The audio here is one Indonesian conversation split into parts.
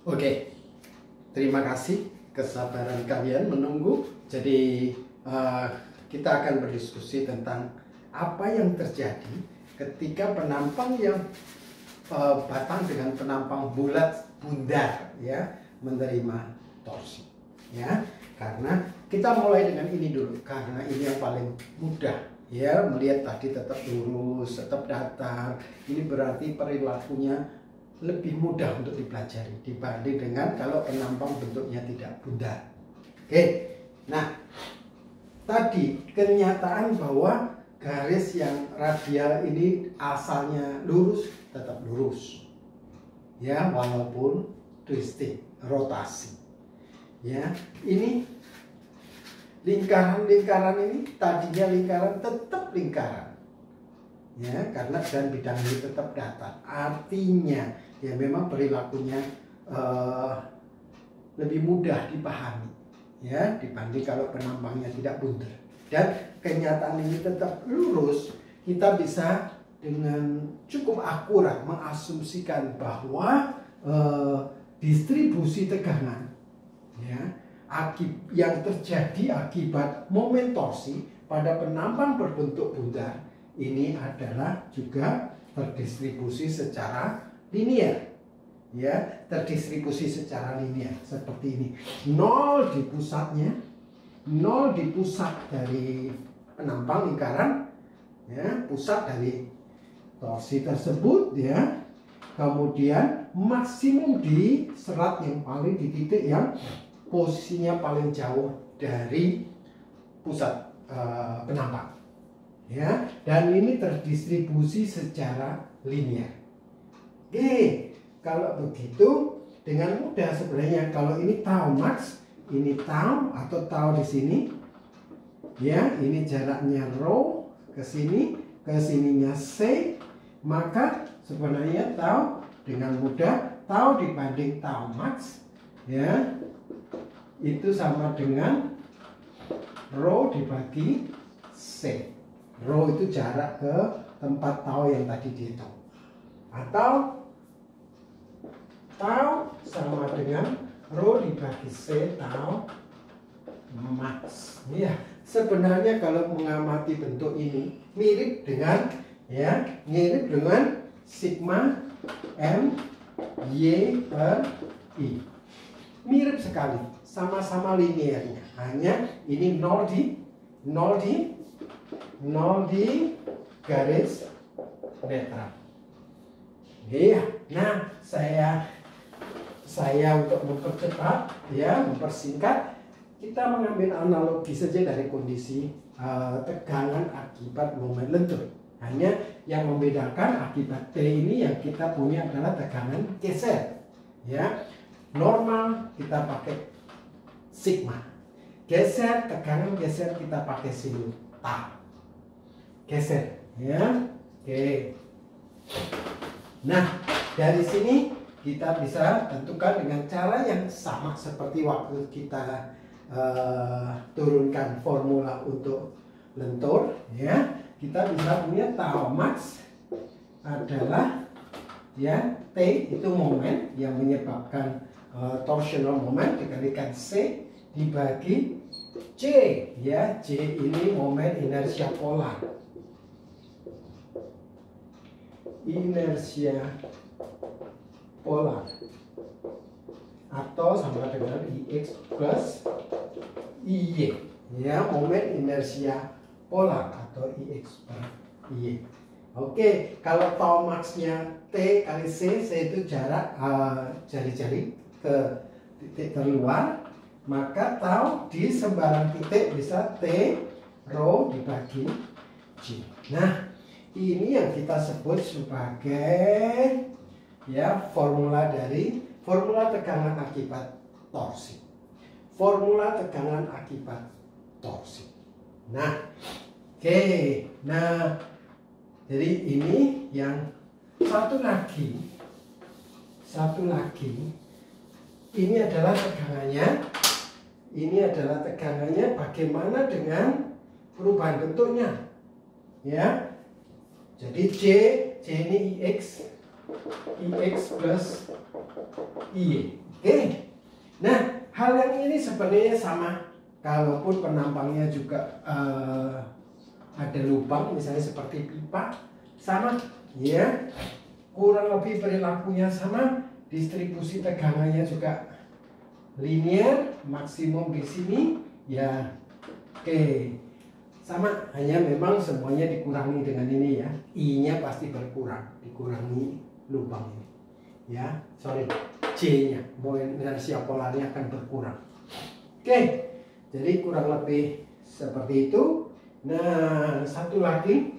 Oke, terima kasih kesabaran kalian menunggu. Jadi kita akan berdiskusi tentang apa yang terjadi ketika penampang yang batang dengan penampang bulat bundar ya menerima torsi ya. Karena kita mulai dengan ini dulu karena ini yang paling mudah ya, melihat tadi tetap lurus, tetap datar. Ini berarti perilakunya lebih mudah untuk dipelajari dibanding dengan kalau penampang bentuknya tidak bundar. Oke, nah tadi kenyataan bahwa garis yang radial ini asalnya lurus tetap lurus ya, walaupun twisting, rotasi ya. Ini lingkaran ini tadinya lingkaran tetap lingkaran ya, karena dan bidang ini tetap datar. Artinya ya memang perilakunya lebih mudah dipahami ya dibanding kalau penampangnya tidak bundar. Dan kenyataan ini tetap lurus, kita bisa dengan cukup akurat mengasumsikan bahwa distribusi tegangan ya yang terjadi akibat momen torsi pada penampang berbentuk bundar ini adalah juga terdistribusi secara linear ya, terdistribusi secara linear seperti ini. 0 di pusatnya, 0 di pusat dari penampang lingkaran ya, pusat dari torsi tersebut ya. Kemudian maksimum di serat yang paling di titik yang posisinya paling jauh dari pusat penampang ya, dan ini terdistribusi secara linear. Oke, kalau begitu dengan mudah sebenarnya kalau ini tau max, ini tau atau tau di sini ya, ini jaraknya rho ke sini, ke sininya c, maka sebenarnya tau dengan mudah tau dibanding tau max ya itu sama dengan rho dibagi c. Rho itu jarak ke tempat tau yang tadi dihitung, atau tau sama dengan rho dibagi c tau max ya. Sebenarnya kalau mengamati bentuk ini mirip dengan ya, mirip dengan sigma m y per i, mirip sekali, sama-sama linearnya, hanya ini 0 di garis netral. Iya. Nah, saya untuk mempercepat ya, mempersingkat, kita mengambil analogi saja dari kondisi tegangan akibat momen lentur. Hanya yang membedakan akibat T ini yang kita punya adalah tegangan geser ya. Normal kita pakai sigma, geser, tegangan geser kita pakai sin tau. Geser ya. Oke. Nah, dari sini kita bisa tentukan dengan cara yang sama seperti waktu kita turunkan formula untuk lentur ya. Kita bisa punya tau max adalah ya, T itu momen yang menyebabkan torsional moment dikalikan C dibagi C ya. C ini momen inersia polar, inersia polar, atau sama dengan Ix plus Iy ya, momen inersia polar atau Ix per Iy. Oke, kalau tau maxnya T kali C, C itu jarak jari-jari ke titik terluar, maka tau di sembarang titik bisa T rho dibagi G. Nah, ini yang kita sebut sebagai ya formula tegangan akibat torsi. Formula tegangan akibat torsi. Nah, oke. Nah, jadi ini yang satu lagi ini adalah tegangannya. Ini adalah tegangannya, bagaimana dengan perubahan bentuknya ya. Jadi C ini Ix plus Iy. Oke. Nah, hal yang ini sebenarnya sama. Kalaupun penampangnya juga ada lubang, misalnya seperti pipa, sama, ya. Kurang lebih perilakunya sama, distribusi tegangannya juga linear, maksimum di sini, ya. Oke. Sama, hanya memang semuanya dikurangi dengan ini ya. I-nya pasti berkurang, dikurangi lubang ini. Ya, sorry, J-nya, moment inersia polarnya akan berkurang. Oke, jadi kurang lebih seperti itu. Nah, satu lagi,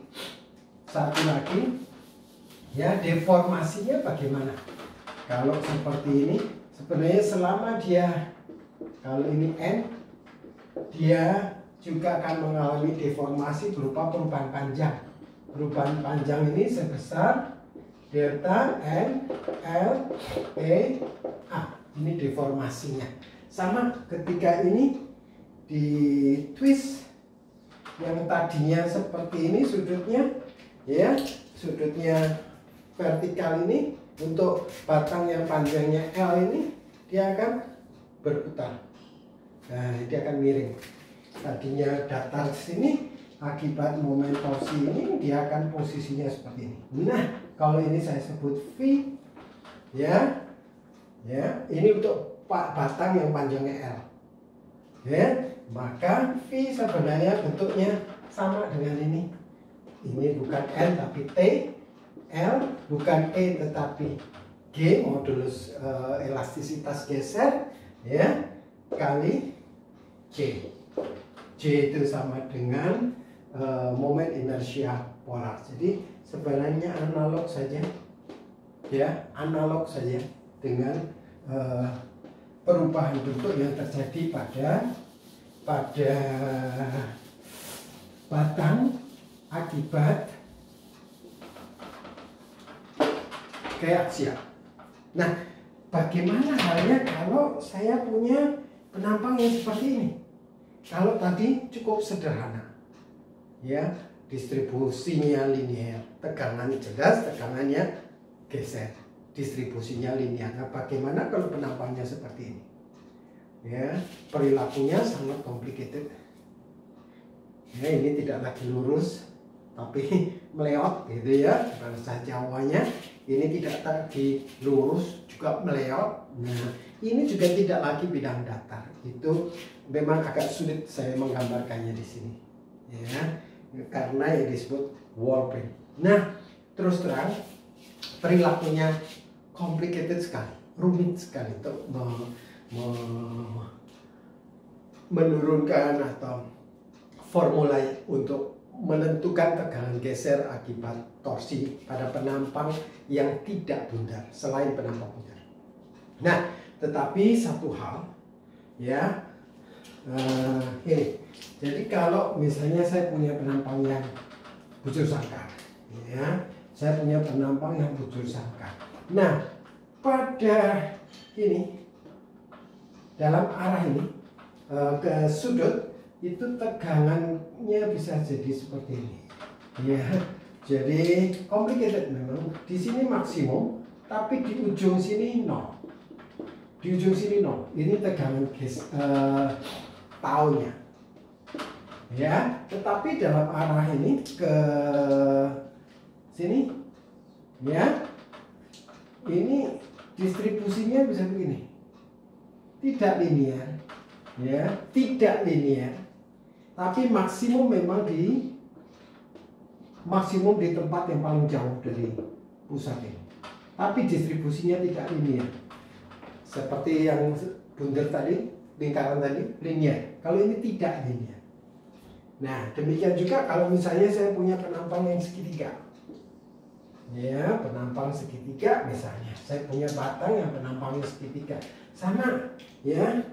ya, deformasinya bagaimana? Kalau seperti ini, sebenarnya selama dia, kalau ini N, dia juga akan mengalami deformasi berupa perubahan panjang. Perubahan panjang ini sebesar delta N L E A. Ini deformasinya. Sama ketika ini di twist, yang tadinya seperti ini sudutnya, ya, sudutnya vertikal ini, untuk batang yang panjangnya L ini dia akan berputar. Nah, dia akan miring. Tadinya datar ke sini, akibat momen torsi ini dia akan posisinya seperti ini. Nah, kalau ini saya sebut V, ya, ini untuk batang yang panjangnya L, ya, maka V sebenarnya bentuknya sama dengan ini. Ini bukan N tapi T, L bukan E tetapi G, modulus elastisitas geser, ya, kali J. J itu sama dengan moment inersia polar. Jadi sebenarnya analog saja, ya, analog saja dengan perubahan bentuk yang terjadi pada batang akibat keaksial. Nah, bagaimana halnya kalau saya punya penampang yang seperti ini? Kalau tadi cukup sederhana, ya, distribusinya linear, tegangannya jelas, tegangannya geser, distribusinya linear. Nah, bagaimana kalau penampangnya seperti ini? Ya, perilakunya sangat complicated. Ya, ini tidak lagi lurus, tapi meleot, gitu ya. Bahasa Jawanya ini tidak lagi lurus, juga meleot. Nah, ini juga tidak lagi bidang datar. Itu memang agak sulit saya menggambarkannya di sini, ya, karena yang disebut warping. Nah, terus terang perilakunya complicated sekali, rumit sekali untuk menurunkan atau formula untuk menentukan tegangan geser akibat torsi pada penampang yang tidak bundar selain penampang bundar. Nah, tetapi satu hal, ya, ini. Jadi kalau misalnya saya punya penampang yang bujur sangkar, ya, saya punya penampang yang bujur sangkar. Nah, pada ini, dalam arah ini ke sudut, itu tegangannya bisa jadi seperti ini, ya. Jadi complicated memang. Di sini maksimum, tapi di ujung sini nol. Di ujung sini nol. Ini tegangan tahunnya, ya. Tetapi dalam arah ini ke sini, ya, ini distribusinya bisa begini, tidak linear, ya, tidak linear, tapi maksimum memang di tempat yang paling jauh dari pusat ini. Tapi distribusinya tidak linear, seperti yang bundar tadi, lingkaran tadi linear. Kalau ini tidak linear. Nah, demikian juga kalau misalnya saya punya penampang yang segitiga, ya, penampang segitiga misalnya, saya punya batang yang penampangnya segitiga, sama, ya,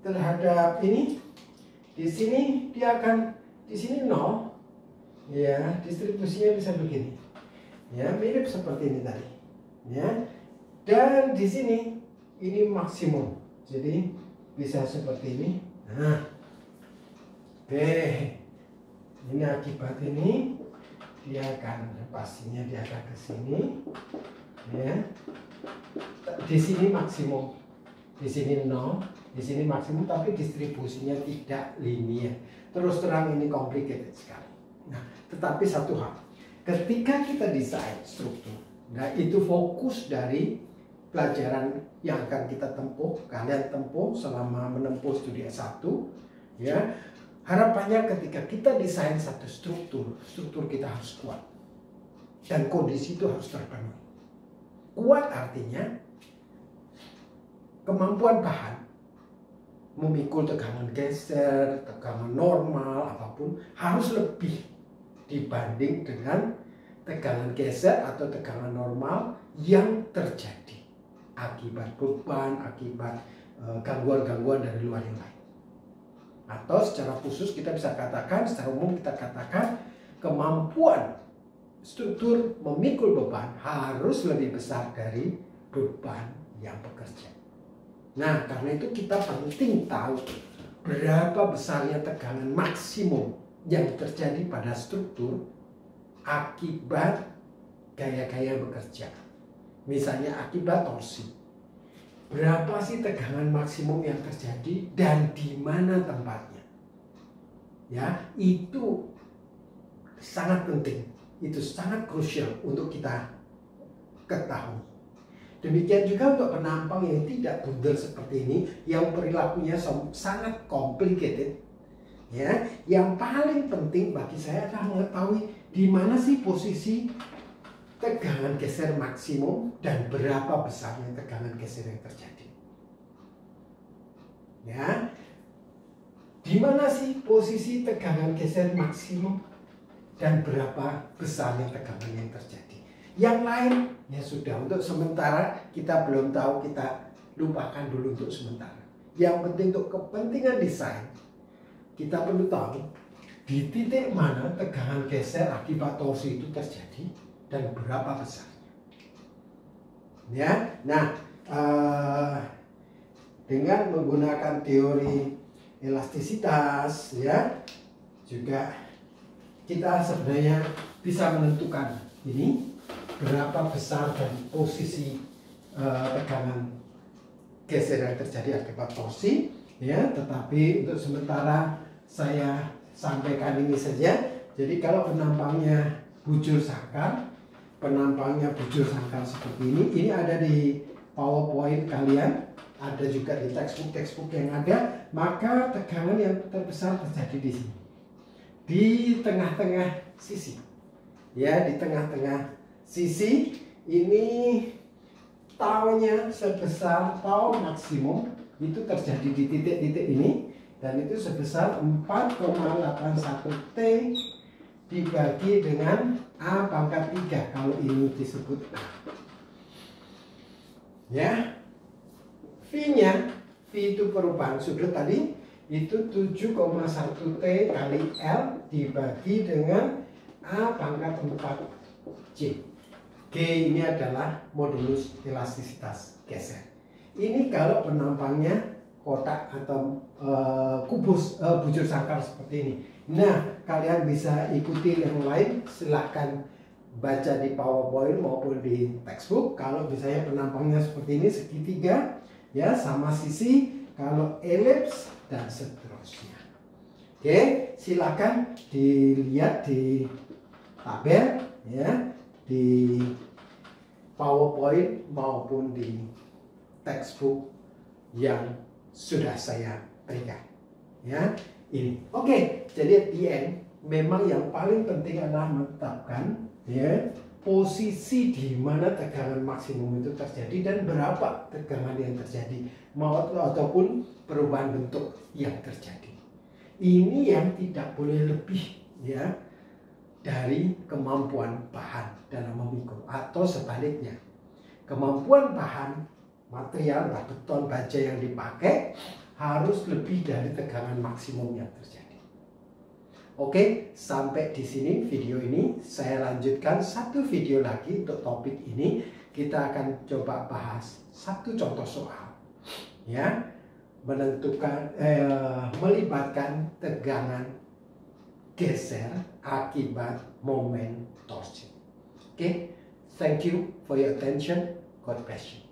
terhadap ini. Di sini dia akan, di sini nol, ya, distribusinya bisa begini, ya, mirip seperti ini tadi, ya. Dan di sini ini maksimum, jadi bisa seperti ini. Nah, oke, ini akibat ini dia akan, pastinya dia akan ke sini, ya. Di sini maksimum, di sini 0, di sini maksimum, tapi distribusinya tidak linear. Terus terang ini complicated sekali. Nah, tetapi satu hal, ketika kita desain struktur, nah itu fokus dari pelajaran yang akan kita tempuh, kalian tempuh selama menempuh studi S1, ya. Harapannya ketika kita desain satu struktur kita harus kuat. Dan kondisi itu harus terpenuhi. Kuat artinya kemampuan bahan memikul tegangan geser, tegangan normal, apapun harus lebih dibanding dengan tegangan geser atau tegangan normal yang terjadi akibat beban, akibat gangguan-gangguan dari luar yang lain. Atau secara khusus kita bisa katakan, secara umum kita katakan kemampuan struktur memikul beban harus lebih besar dari beban yang bekerja. Nah, karena itu kita penting tahu berapa besarnya tegangan maksimum yang terjadi pada struktur akibat gaya-gaya bekerja. Misalnya akibat torsi. Berapa sih tegangan maksimum yang terjadi dan di mana tempatnya? Ya, itu sangat penting. Itu sangat krusial untuk kita ketahui. Demikian juga untuk penampang yang tidak bundel seperti ini, yang perilakunya sangat complicated. Ya, yang paling penting bagi saya adalah mengetahui di mana sih posisi tegangan geser maksimum dan berapa besarnya tegangan geser yang terjadi. Ya, di mana sih posisi tegangan geser maksimum dan berapa besarnya tegangan yang terjadi. Yang lain ya sudah, untuk sementara kita belum tahu, kita lupakan dulu untuk sementara. Yang penting untuk kepentingan desain, kita perlu tahu di titik mana tegangan geser akibat torsi itu terjadi dan berapa besarnya. Ya, nah dengan menggunakan teori elastisitas, ya, juga kita sebenarnya bisa menentukan ini berapa besar dan posisi tegangan geser yang terjadi akibat torsi, ya. Tetapi untuk sementara saya sampaikan ini saja. Jadi kalau penampangnya bujur sangkar, seperti ini ada di PowerPoint kalian, ada juga di textbook yang ada. Maka tegangan yang terbesar terjadi di sini, di tengah-tengah sisi, ya, di tengah-tengah sisi ini taunya sebesar tau maksimum itu terjadi di titik-titik ini, dan itu sebesar 4,81 T dibagi dengan A pangkat 3 kalau ini disebut A. Ya, V-nya, V itu perubahan sudut tadi, itu 7,1 T kali L dibagi dengan A pangkat 4 J. G ini adalah modulus elastisitas geser. Ini kalau penampangnya kotak atau kubus bujur sangkar seperti ini. Nah, kalian bisa ikuti yang lain, silahkan baca di PowerPoint maupun di textbook. Kalau misalnya penampangnya seperti ini, segitiga, ya, sama sisi, kalau elips dan seterusnya. Oke, silakan dilihat di tabel, ya, di PowerPoint maupun di textbook yang sudah saya berikan, ya. Ini oke. Jadi at the end, memang yang paling penting adalah menetapkan, ya, posisi di mana tegangan maksimum itu terjadi dan berapa tegangan yang terjadi, ataupun perubahan bentuk yang terjadi. Ini yang tidak boleh lebih, ya, dari kemampuan bahan dalam memikul, atau sebaliknya, kemampuan bahan material, beton, baja yang dipakai harus lebih dari tegangan maksimum yang terjadi. Oke, sampai di sini video ini. Saya lanjutkan satu video lagi untuk topik ini. Kita akan coba bahas satu contoh soal, ya, melibatkan tegangan geser akibat momen torsi. Oke, thank you for your attention. God bless you.